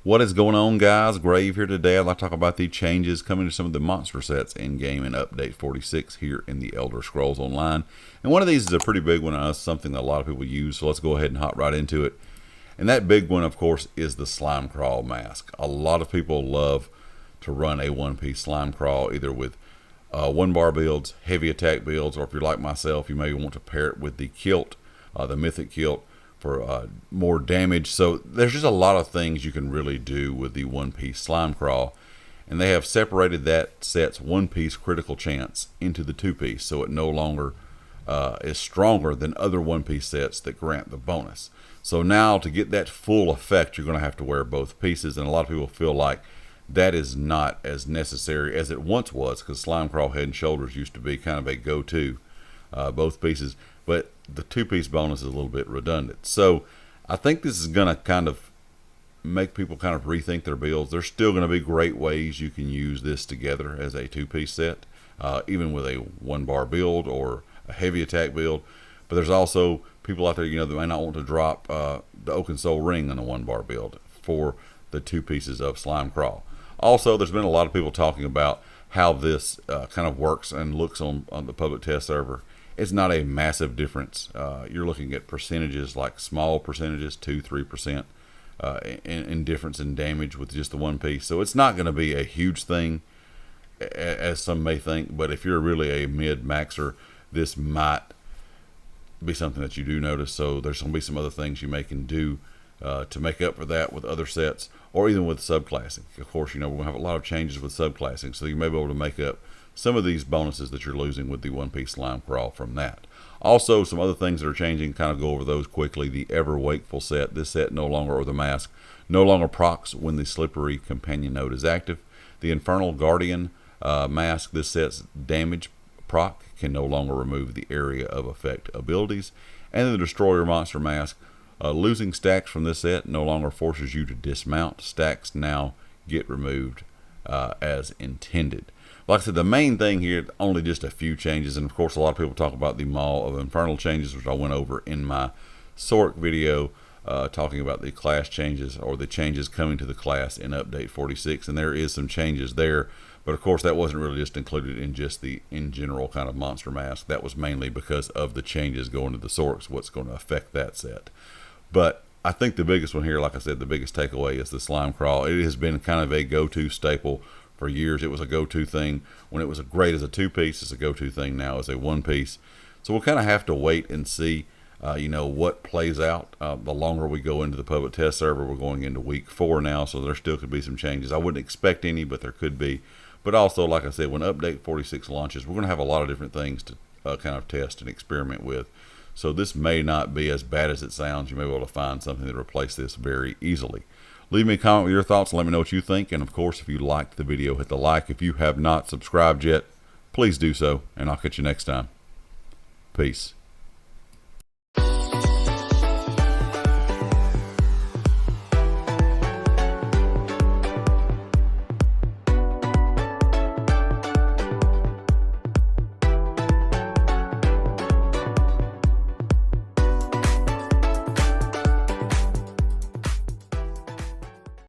What is going on, guys? Grave here today. I'd like to talk about the changes coming to some of the monster sets in game in update 46 here in the Elder Scrolls Online. And one of these is a pretty big one, something that a lot of people use, so let's go ahead and hop right into it. And that big one, of course, is the slime crawl mask. A lot of people love to run a one-piece slime crawl, either with one-bar builds, heavy attack builds, or if you're like myself, you may want to pair it with the kilt, the mythic kilt, for more damage. So there's just a lot of things you can really do with the one-piece slime crawl, and they have separated that set's one-piece critical chance into the two-piece, so it no longer is stronger than other one-piece sets that grant the bonus. So now to get that full effect, you're going to have to wear both pieces, and a lot of people feel like that is not as necessary as it once was, because slime crawl head and shoulders used to be kind of a go-to, both pieces, but the two-piece bonus is a little bit redundant. So I think this is going to kind of make people kind of rethink their builds. There's still going to be great ways you can use this together as a two-piece set, even with a one-bar build or a heavy attack build. But there's also people out there, you know, that may not want to drop the Oaken Soul ring on a one-bar build for the two pieces of slime crawl. Also, there's been a lot of people talking about how this kind of works and looks on the public test server. It's not a massive difference. You're looking at percentages, like small percentages, 2-3% in difference in damage with just the one piece. So it's not going to be a huge thing, as some may think. But if you're really a mid-maxer, this might be something that you do notice. So there's going to be some other things you can do to make up for that with other sets, or even with subclassing. Of course, you know, we'll have a lot of changes with subclassing, so you may be able to make up some of these bonuses that you're losing with the one-piece slime crawl from that. Also, some other things that are changing, kind of go over those quickly. The Ever Wakeful set, this set no longer, or the mask, no longer procs when the Slippery Companion node is active. The Infernal Guardian mask, this set's damage proc, can no longer remove the area of effect abilities. And the Destroyer Monster mask, losing stacks from this set no longer forces you to dismount. Stacks now get removed as intended. Like I said, the main thing here, only just a few changes, and of course a lot of people talk about the Maw of Infernal changes, which I went over in my Sork video, talking about the class changes, or the changes coming to the class in update 46, and there is some changes there, but of course that wasn't really just included in just the in general kind of monster mask. That was mainly because of the changes going to the Sorks, what's going to affect that set. But I think the biggest one here, like I said, the biggest takeaway is the slime crawl. It has been kind of a go-to staple for years. It was a go-to thing when it was great as a two-piece. It's a go-to thing now as a one-piece. So we'll kind of have to wait and see, you know, what plays out. The longer we go into the public test server, we're going into week 4 now, so there still could be some changes. I wouldn't expect any, but there could be. But also, like I said, when update 46 launches, we're going to have a lot of different things to kind of test and experiment with. So this may not be as bad as it sounds. You may be able to find something to replace this very easily. Leave me a comment with your thoughts and let me know what you think. And of course, if you liked the video, hit the like. If you have not subscribed yet, please do so. And I'll catch you next time. Peace.